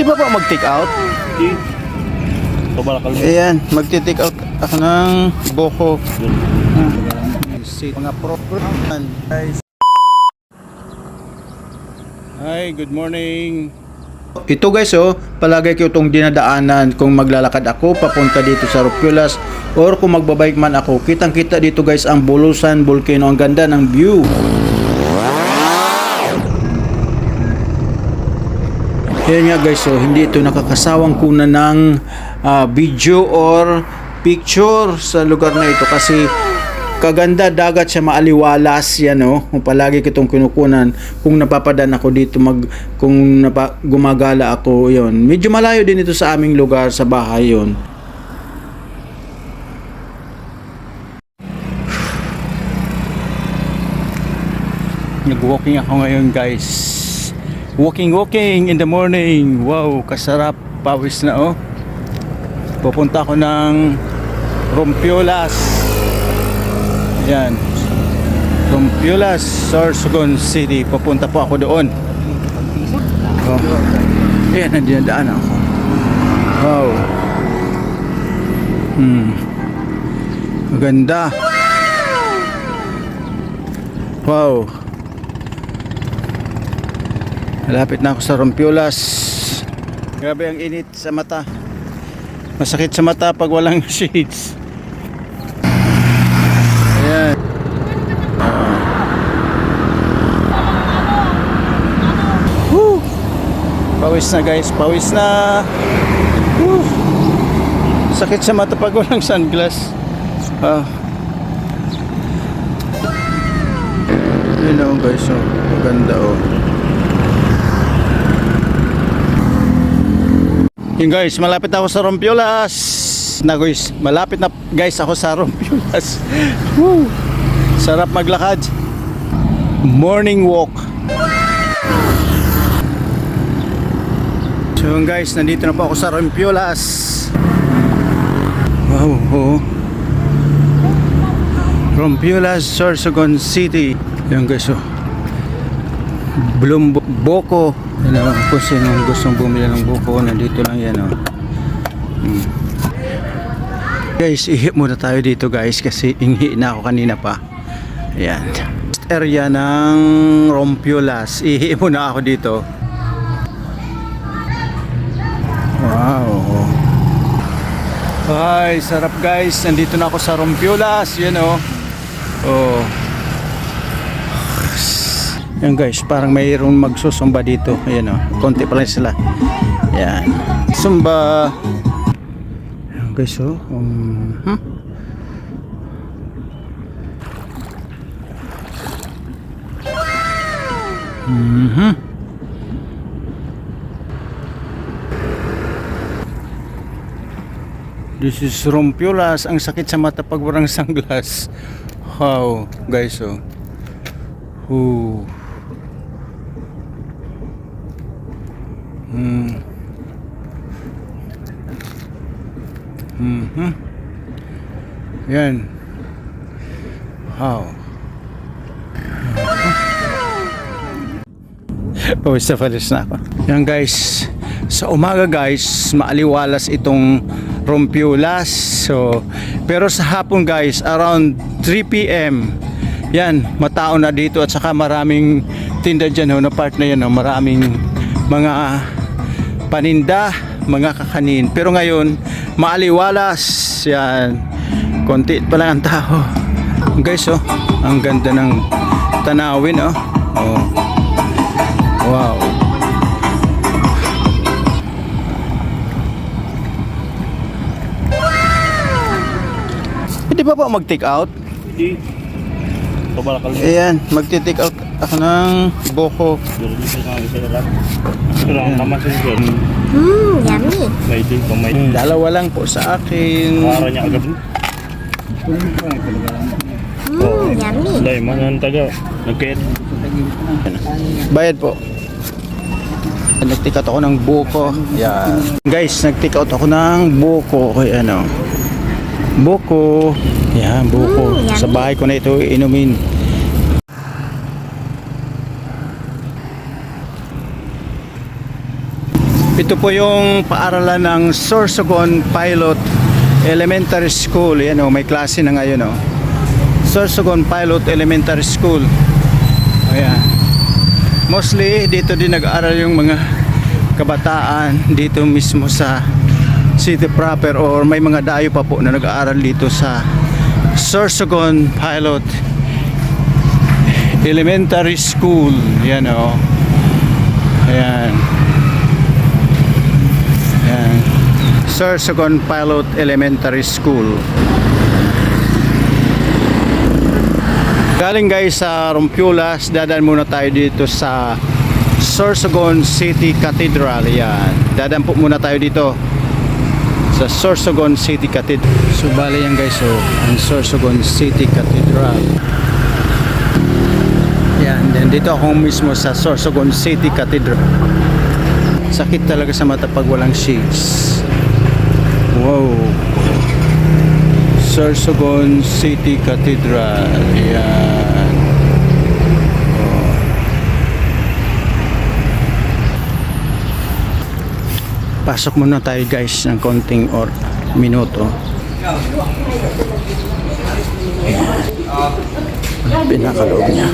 Pwede ba po mag-take out? Ayan, mag-take out ako ng buko. Mga program guys. Hi, good morning. Ito guys, palagi ko itong dinadaanan kung maglalakad ako papunta dito sa Ropulas or kung magbabike man ako. Kitang-kita dito guys ang Bulusan Volcano. Ang ganda ng view. Yan nga guys, hindi ito nakakasawang kunan ng video or picture sa lugar na ito kasi kaganda dagat siya, maaliwalas yan kung palagi kitong kinukunan kung napapadan ako dito gumagala ako yon. Medyo malayo din ito sa aming lugar sa bahay yon. Nag-walking ako ngayon guys. Walking in the morning. Wow, kasarap. Pawis na Pupunta ako ng Rompulas. Yan. Rompulas, Sorsogon City. Pupunta po ako doon. Yan, nandiyan daan ako. Wow. Maganda. Wow. Malapit na ako sa Rompulas. Grabe ang init sa mata. Masakit sa mata pag walang shades. Ayan. Woo! Pawis na guys, pawis na. Woo! Sakit sa mata pag walang sunglass. Yun guys, maganda Yung guys, malapit ako sa Rompulas. Guys, malapit na guys ako sa Rompulas. Woo! Sarap maglakad. Morning walk. So guys, nandito na po ako sa Rompulas. Wow, Rompulas, Sorsogon City. Yung guys, Boko. Kung sinong gustong bumili ng buko, nandito lang yan Guys, ihi muna tayo dito guys kasi inghi na ako kanina pa. Ayan, area ng Rompulas. Ihi muna ako dito. Wow. Ay, sarap guys. Nandito na ako sa Rompulas. Yan Yan guys, parang mayroong magsusumba dito. Ayan konti pa lang sila. Ayan, sumba. Ayan guys, This is Rompulas. Ang sakit sa mata pag walang sunglass. Wow guys, Yan. Wow. Pawis na palis na ako. Yan guys, sa umaga guys, maaliwalas itong Rompulas. Pero sa hapon guys, around 3 PM, yan, matao na dito at saka maraming tinda dyan na part na yan maraming mga paninda, mga kakanin. Pero ngayon, maaliwalas. Yan, konti pa lang ang tao. Guys, ang ganda ng tanawin, wow. Pwede ba po mag-take out? Ayan, mag-take out ako ng buko. Yummy. Dalawa lang po sa akin. Yummy. Bayad po. Nag-take out ako ng buko. Yan. Guys, nag-take out ako ng buko. Buko. Yan, buko. Sa bahay ko na ito inumin. Ito po yung paaralan ng Sorsogon Pilot Elementary School. Yan o, may klase na ngayon o. Sorsogon Pilot Elementary School. Ayan. Mostly dito din nag-aaral yung mga kabataan dito mismo sa city proper, or may mga dayo pa po na nag-aaral dito sa Sorsogon Pilot Elementary School. Yan o. Ayan. Ayan. Sorsogon Pilot Elementary School. Galing guys sa Rompiulas, dadaan muna tayo dito sa Sorsogon City Cathedral. Yan. Dadaan po muna tayo dito sa Sorsogon City Cathedral. So bali yan guys, so ang Sorsogon City Cathedral. Yan, then dito ako mismo sa Sorsogon City Cathedral. Sakit talaga sa mata pag walang shades. Wow. Sorsogon City Cathedral. Yan. Oh. Pasok muna tayo guys ng konting minuto. Pinakaloob niya.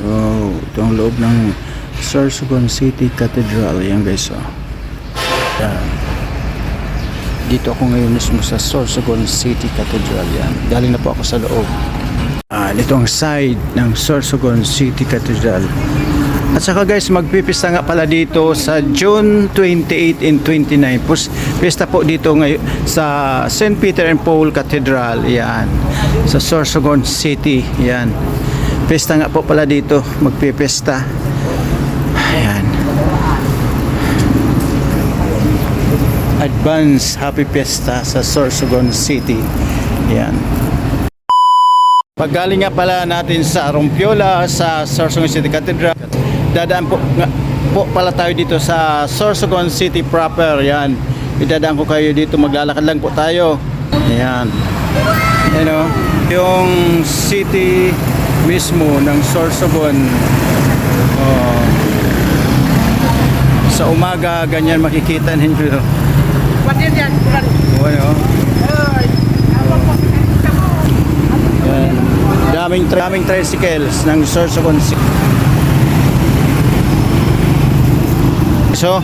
Wow, ito ang loob ng Sorsogon City Cathedral. Yan guys, oh. Yan. Dito ako ngayon mismo sa Sorsogon City Cathedral. Yan. Galing na po ako sa loob. Dito ang side ng Sorsogon City Cathedral. At saka guys, magpipista nga pala dito sa June 28 and 29. Pista po dito ngayon sa St. Peter and Paul Cathedral. Yan. Sa Sorsogon City. Yan. Pista nga po pala dito. Magpipista. Ayan. Advance Happy Fiesta sa Sorsogon City. Yan. Paggaling nga pala natin sa Rompiola sa Sorsogon City Cathedral, dadaan po pala tayo dito sa Sorsogon City proper. Yan. Idadaan ko kayo dito, maglalakad lang po tayo. Ayan. Ayan o. Yung city mismo ng Sorsogon. Oh. Sa umaga, ganyan makikita ninyo. Ano? Yan. Daming tricycles ng Sorsogon City. So,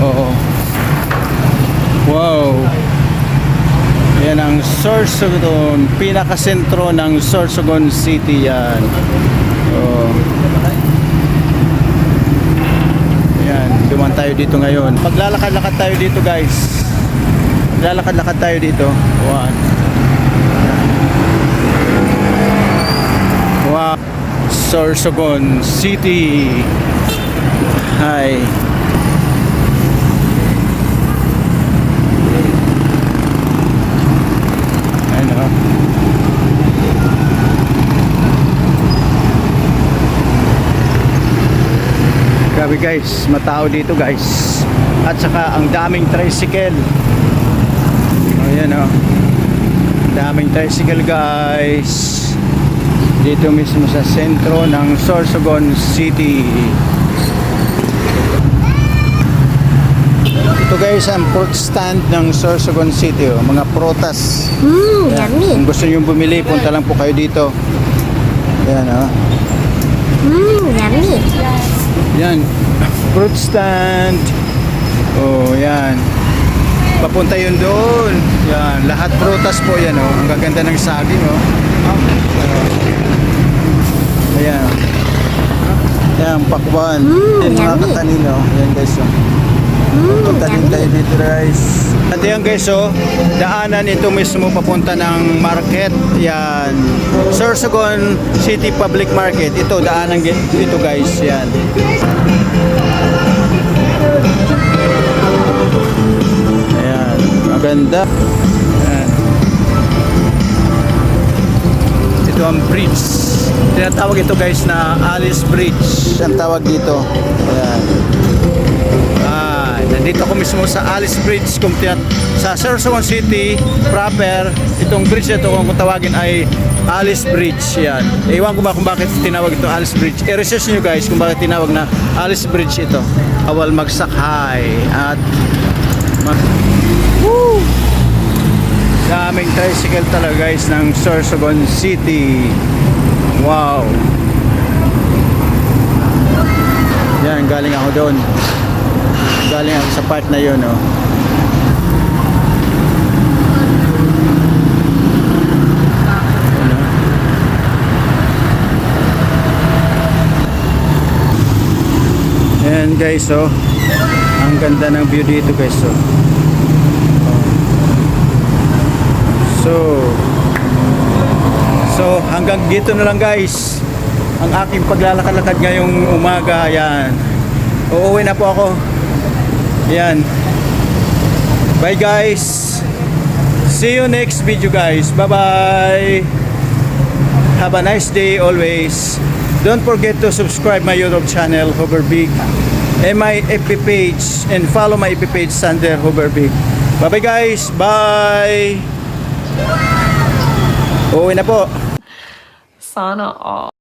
oo. Wow. Yan ang Sorsogon, pinakasentro ng Sorsogon City yan. Oh. Yan, duman tayo dito ngayon. Paglalakad-lakad tayo dito guys. Lalakad-lakad tayo dito. Wow. Sorsogon City. Hi. Ano? Grabe guys, matao dito guys. At saka ang daming tricycle. Ayan o. Daming tricycle guys. Dito mismo sa sentro ng Sorsogon City. Ito guys ang fruit stand ng Sorsogon City, oh. Mga prutas. Yummy. Kung gusto nyo bumili, punta lang po kayo dito. Ayan o. Yummy. Yan. Fruit stand. Oh, yan. Papunta yun doon. Yan. Lahat prutas po yan, oh. Ang gaganda ng saging, oh. Ayan. Ayan, pakwan. Yan, mga yummy. katanino. Yan guys, oh. Punta din tayo dito guys. At yan guys, oh, daanan ito mismo papunta ng market. Yan. Sorsogon City Public Market. Ito, daanan dito guys. Yan. Ayan. Maganda. Ayan. Ito ang bridge. Tinatawag ito guys na Alice Bridge. Ang tawag dito. Ayan. Nandito ako mismo sa Alice Bridge sa Sorsogon City proper. Itong bridge na ito kung tawagin ay Alice Bridge. Yan. Ewan ko ba kung bakit tinawag ito Alice Bridge. I-research nyo guys kung bakit tinawag na Alice Bridge ito. Awal magsakay at Woo! Daming tricycle talaga guys ng Sorsogon City. Wow. Yan, galing ako doon. Galing ako sa part na yun, oh. Ayan guys, oh. Ang ganda ng view dito guys, oh. So hanggang dito na lang guys ang aking paglalakad-lakad ngayong umaga. Yan, uuwi na po ako. Yan, bye guys, see you next video guys. Bye bye, have a nice day always. Don't forget to subscribe my YouTube channel Hover Big and my FB page, and follow my FB page Sander Hover Big. Bye bye guys, bye. Uuwi na po. Sana all.